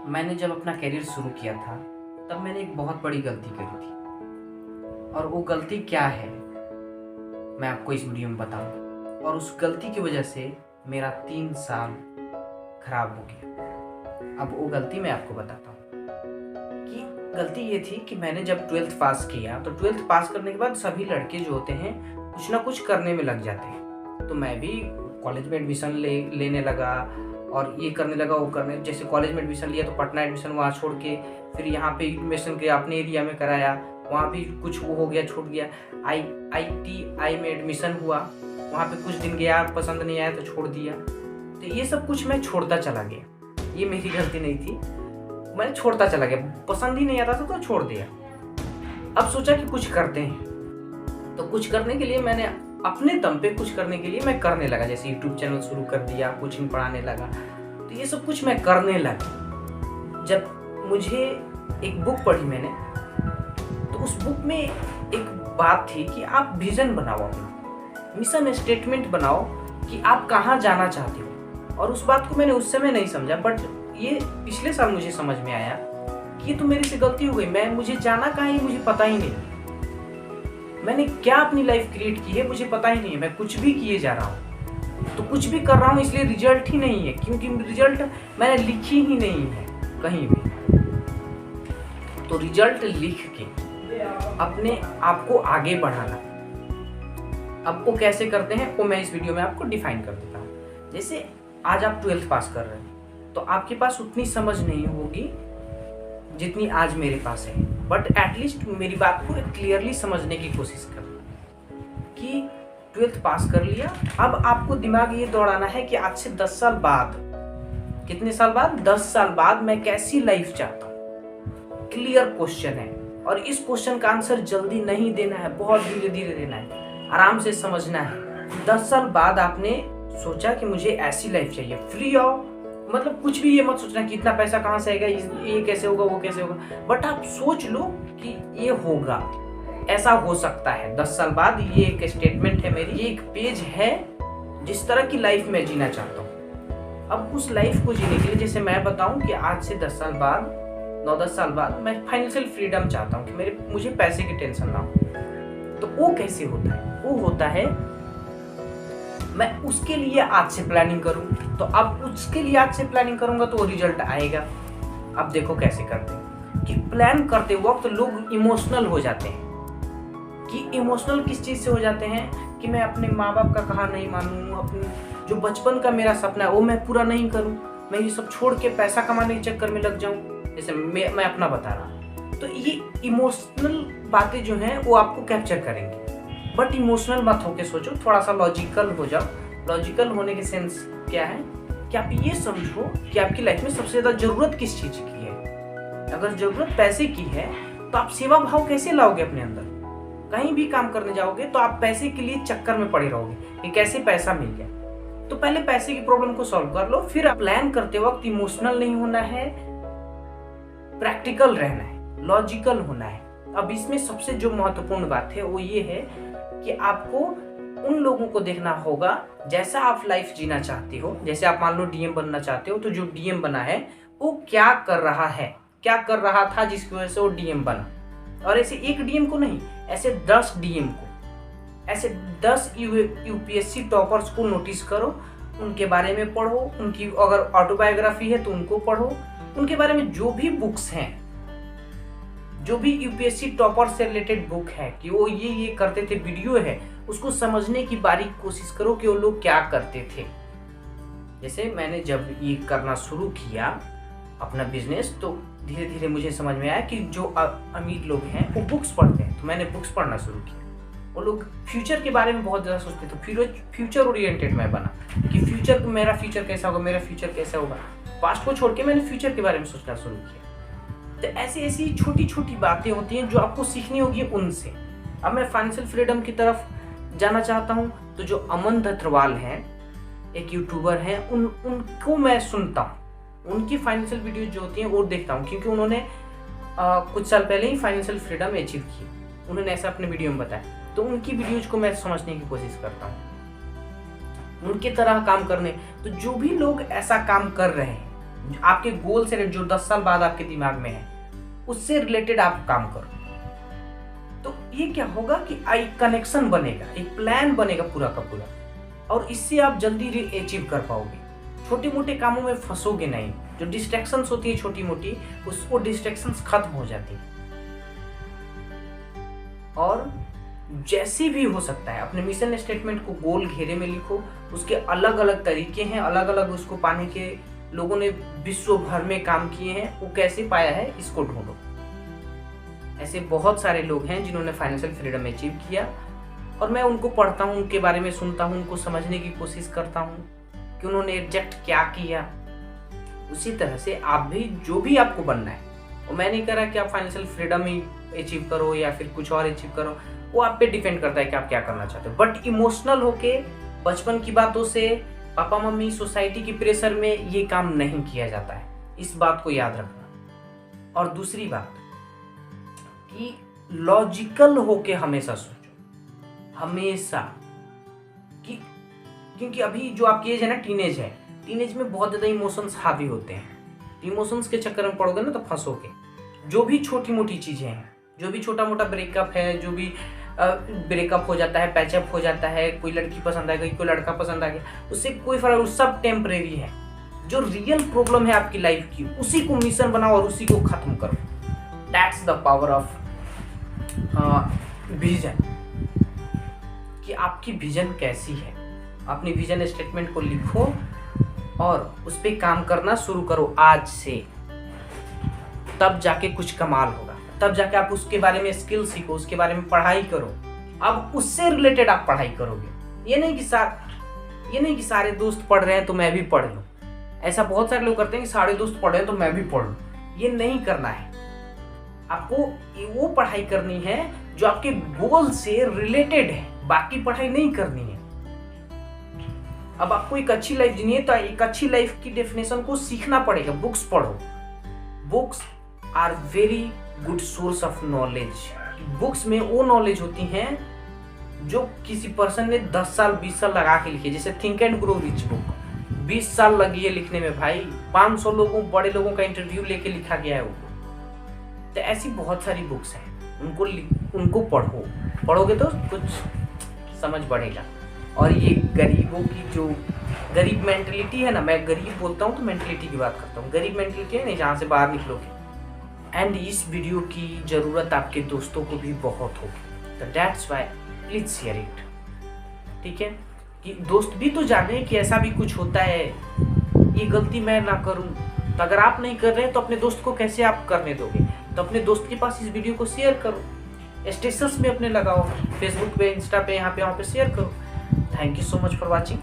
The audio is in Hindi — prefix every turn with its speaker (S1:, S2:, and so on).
S1: मैंने जब अपना करियर शुरू किया था तब मैंने एक बहुत बड़ी गलती करी थी। और वो गलती क्या है मैं आपको इस वीडियो में बताऊं। और उस गलती की वजह से मेरा 3 साल खराब हो गया। अब वो गलती मैं आपको बताता हूँ कि गलती ये थी कि मैंने जब 12th पास किया तो 12th पास करने के बाद सभी लड़के जो होते हैं कुछ ना कुछ करने में लग जाते हैं। तो मैं भी कॉलेज में एडमिशन लेने लगा और ये करने लगा वो करने। जैसे कॉलेज में एडमिशन लिया तो पटना एडमिशन वहाँ छोड़ के फिर यहाँ पे एडमिशन किया अपने एरिया में कराया, वहाँ भी कुछ वो हो गया छूट गया। IITI में एडमिशन हुआ, वहाँ पे कुछ दिन गया, पसंद नहीं आया तो छोड़ दिया। तो ये सब कुछ मैं छोड़ता चला गया। ये मेरी गलती नहीं थी, मैंने छोड़ता चला गया, पसंद ही नहीं आता था तो छोड़ दिया। अब सोचा कि कुछ करते हैं, तो कुछ करने के लिए मैंने अपने दम पे कुछ करने के लिए मैं करने लगा। जैसे YouTube चैनल शुरू कर दिया, कोचिंग पढ़ाने लगा, तो ये सब कुछ मैं करने लगा। जब मुझे एक बुक पढ़ी मैंने, तो उस बुक में एक बात थी कि आप विजन बनाओ, अपना मिशन स्टेटमेंट बनाओ कि आप कहाँ जाना चाहते हो। और उस बात को मैंने उस समय नहीं समझा, बट ये पिछले साल मुझे समझ में आया कि ये तो मेरे से गलती हो गई। मुझे जाना कहाँ है मुझे पता ही नहीं, मैंने क्या अपनी लाइफ क्रिएट की है मुझे पता ही नहीं है। मैं कुछ भी किए जा रहा हूँ, तो कुछ भी कर रहा हूँ इसलिए रिजल्ट ही नहीं है, क्योंकि रिजल्ट मैंने लिखी ही नहीं है कहीं भी। तो रिजल्ट लिख के अपने आप को आगे बढ़ाना, अब वो कैसे करते हैं वो मैं इस वीडियो में आपको डिफाइन कर देता हूँ। जैसे आज आप 12th पास कर रहे हैं तो आपके पास उतनी समझ नहीं होगी जितनी आज मेरे पास है, बट एटलीस्ट मेरी बात को क्लियरली समझने की कोशिश कर कि 12th पास कर लिया। अब आपको दिमाग ये दौड़ाना है कि आज से 10 साल बाद, कितने साल बाद, 10 साल बाद मैं कैसी लाइफ चाहता हूँ। क्लियर क्वेश्चन है और इस क्वेश्चन का आंसर जल्दी नहीं देना है, बहुत धीरे धीरे देना है, आराम से समझना है। 10 साल बाद आपने सोचा कि मुझे ऐसी लाइफ चाहिए, फ्री आओ, मतलब कुछ भी ये मत सोचना कि इतना पैसा कहाँ से आएगा, ये कैसे होगा वो कैसे होगा, बट आप सोच लो कि ये होगा, ऐसा हो सकता है 10 साल बाद। ये एक स्टेटमेंट है मेरी, ये एक पेज है जिस तरह की लाइफ मैं जीना चाहता हूँ। अब उस लाइफ को जीने के लिए जैसे मैं बताऊं कि आज से 10 साल बाद, 9-10 साल बाद मैं फाइनेंशियल फ्रीडम चाहता हूँ कि मुझे पैसे की टेंशन ना हो। तो वो कैसे होता है, वो होता है मैं उसके लिए आज से प्लानिंग करूं। तो अब उसके लिए आज से प्लानिंग करूंगा तो वो रिजल्ट आएगा। अब देखो कैसे करते हैं कि प्लान करते वक्त लोग इमोशनल हो जाते हैं। कि इमोशनल किस चीज से हो जाते हैं कि मैं अपने माँ बाप का कहा नहीं मानूं, अपने जो बचपन का मेरा सपना है वो मैं पूरा नहीं करूं, मैं ये सब छोड़ के पैसा कमाने के चक्कर में लग जाऊं। जैसे मैं अपना बता रहा हूं, तो ये इमोशनल बातें जो हैं वो आपको कैप्चर करेंगे। बट इमोशनल मत होके सोचो, थोड़ा सा लॉजिकल हो जाओ। लॉजिकल होने के सेंस क्या है कि आप ये समझो कि आपकी लाइफ में सबसे ज्यादा जरूरत किस चीज की है। अगर जरूरत पैसे की है तो आप सेवा भाव कैसे लाओगे अपने अंदर। कहीं भी काम करने जाओगे तो आप पैसे के लिए चक्कर में पड़े रहोगे कि कैसे पैसा मिल जाए। तो पहले पैसे की प्रॉब्लम को सॉल्व कर लो, फिर प्लान करते वक्त इमोशनल नहीं होना है, प्रैक्टिकल रहना है, लॉजिकल होना है। अब इसमें सबसे जो महत्वपूर्ण बात है वो ये है कि आपको उन लोगों को देखना होगा जैसा आप लाइफ जीना चाहते हो। जैसे आप मान लो डीएम बनना चाहते हो, तो जो डीएम बना है वो क्या कर रहा है, क्या कर रहा था जिसकी वजह से वो डीएम बना। और ऐसे एक डीएम को नहीं, ऐसे 10 डीएम को, ऐसे 10 यूपीएससी टॉपर्स को नोटिस करो, उनके बारे में पढ़ो, उनकी अगर ऑटोबायोग्राफी है तो उनको पढ़ो, उनके बारे में जो भी बुक्स हैं, जो भी यूपीएससी टॉपर से रिलेटेड बुक है कि वो ये करते थे, वीडियो है, उसको समझने की बारीक कोशिश करो कि वो लोग क्या करते थे। जैसे मैंने जब ये करना शुरू किया अपना बिजनेस, तो धीरे धीरे मुझे समझ में आया कि जो अमीर लोग हैं वो बुक्स पढ़ते हैं, तो मैंने बुक्स पढ़ना शुरू किया। वो लोग फ्यूचर के बारे में बहुत ज़्यादा सोचते थे, फ्यूचर ओरिएंटेड मैं बना कि मेरा फ्यूचर कैसा होगा, मेरा फ्यूचर कैसा होगा। पास्ट को छोड़ के मैंने फ्यूचर के बारे में सोचना शुरू किया। तो ऐसी ऐसी छोटी छोटी बातें होती हैं जो आपको सीखनी होगी उनसे। अब मैं फाइनेंशियल फ्रीडम की तरफ जाना चाहता हूँ, तो जो अमन दत्तरवाल हैं, एक यूट्यूबर हैं, उनको मैं सुनता हूँ, उनकी फाइनेंशियल वीडियो जो होती हैं वो देखता हूँ, क्योंकि उन्होंने कुछ साल पहले ही फाइनेंशियल फ्रीडम अचीव की, उन्होंने ऐसा अपने वीडियो में बताया। तो उनकी वीडियोज को मैं समझने की कोशिश करता हूँ, उनकी तरह काम करने। तो जो भी लोग ऐसा काम कर रहे हैं आपके गोल से जो 10 साल बाद आपके दिमाग में है उससे रिलेटेड आप काम करो। तो ये क्या होगा कि एक कनेक्शन बनेगा, एक प्लान बनेगा पूरा का पूरा, और इससे आप जल्दी अचीव कर पाओगे। छोटे मोटे कामों में फंसोगे नहीं। जो डिस्ट्रैक्शंस होती है छोटी मोटी, उसको डिस्ट्रैक्शंस खत्म हो जाती है। और जैसे भी हो सकता है अपने मिशन स्टेटमेंट को गोल घेरे में लिखो। उसके अलग अलग तरीके हैं, अलग अलग उसको पाने के लोगों ने विश्व भर में काम किए हैं। वो कैसे पाया है इसको ढूंढो। ऐसे बहुत सारे लोग हैं जिन्होंने फाइनेंशियल फ्रीडम अचीव किया, और मैं उनको पढ़ता हूँ, उनके बारे में सुनता हूँ, उनको समझने की कोशिश करता हूँ कि उन्होंने एग्जैक्ट क्या किया। उसी तरह से आप भी जो भी आपको बनना है, और मैं नहीं कह रहा कि आप फाइनेंशियल फ्रीडम ही अचीव करो या फिर कुछ और अचीव करो, वो आप पे डिपेंड करता है कि आप क्या करना चाहते हो। बट इमोशनल होके बचपन की बातों से, पापा मम्मी सोसाइटी की प्रेशर में ये काम नहीं किया जाता है। इस बात को याद रखना। और दूसरी बात कि लॉजिकल होके हमेशा सोचो, हमेशा। क्योंकि अभी जो आपकी एज है ना, टीनेज है, टीनेज में बहुत ज़्यादा इमोशंस हावी होते हैं। इमोशंस के चक्कर में पड़ोगे ना तो फंसोगे। जो भी छोटी मोटी चीज़ें हैं, जो भी छोटा मोटा ब्रेकअप है, जो भी ब्रेकअप हो जाता है, पैचअप हो जाता है, कोई लड़की पसंद आ गई, कोई लड़का पसंद आ गया, उससे कोई फर्क, उस सब टेम्परेरी है। जो रियल प्रॉब्लम है आपकी लाइफ की, उसी को मिशन बनाओ और उसी को खत्म करो। That's the power of vision. कि आपकी विजन कैसी है। अपनी विजन स्टेटमेंट को लिखो और उस पर काम करना शुरू करो आज से। तब जाके कुछ कमाल होगा, तब जाके आप उसके बारे में स्किल सीखो, उसके बारे में पढ़ाई करो। अब उससे रिलेटेड आप पढ़ाई करोगे। ये नहीं कि सारे दोस्त पढ़ रहे हैं तो मैं भी पढ़ लूँ। ऐसा बहुत सारे लोग करते हैं कि सारे दोस्त पढ़ रहे हैं तो मैं भी पढ़ लूँ। ये नहीं करना है। आपको वो पढ़ाई करनी है जो आपके गोल से रिलेटेड है, बाकी पढ़ाई नहीं करनी है। अब आपको एक अच्छी लाइफ जीनी है तो एक अच्छी लाइफ की डेफिनेशन को सीखना पड़ेगा। बुक्स पढ़ो। Books are very good source of knowledge. Books में वो नॉलेज होती हैं जो किसी पर्सन ने 10 साल 20 साल लगा के लिखी है। जैसे think and grow rich book 20 साल लगी है लिखने में भाई। 500 लोगों, बड़े लोगों का इंटरव्यू लेके लिखा गया है वो। तो ऐसी बहुत सारी बुक्स हैं, उनको पढ़ोगे तो कुछ समझ बढ़ेगा। और ये गरीबों की जो गरीब मेंटेलिटी है ना, मैं गरीब बोलता हूँ तो मेंटेलिटी की बात करता हूँ। गरीब मेंटेलिटी है नहीं जहाँ से बाहर निकलोगे। एंड इस वीडियो की ज़रूरत आपके दोस्तों को भी बहुत होगी, तो that's why please share it. ठीक है, कि दोस्त भी तो जाने कि ऐसा भी कुछ होता है, ये गलती मैं ना करूँ। तो अगर आप नहीं कर रहे तो अपने दोस्त को कैसे आप करने दोगे? तो अपने दोस्त के पास इस वीडियो को शेयर करो, स्टेटस में अपने लगाओ, फेसबुक पे, इंस्टा पे, यहाँ पे शेयर करो। Thank you so much for watching.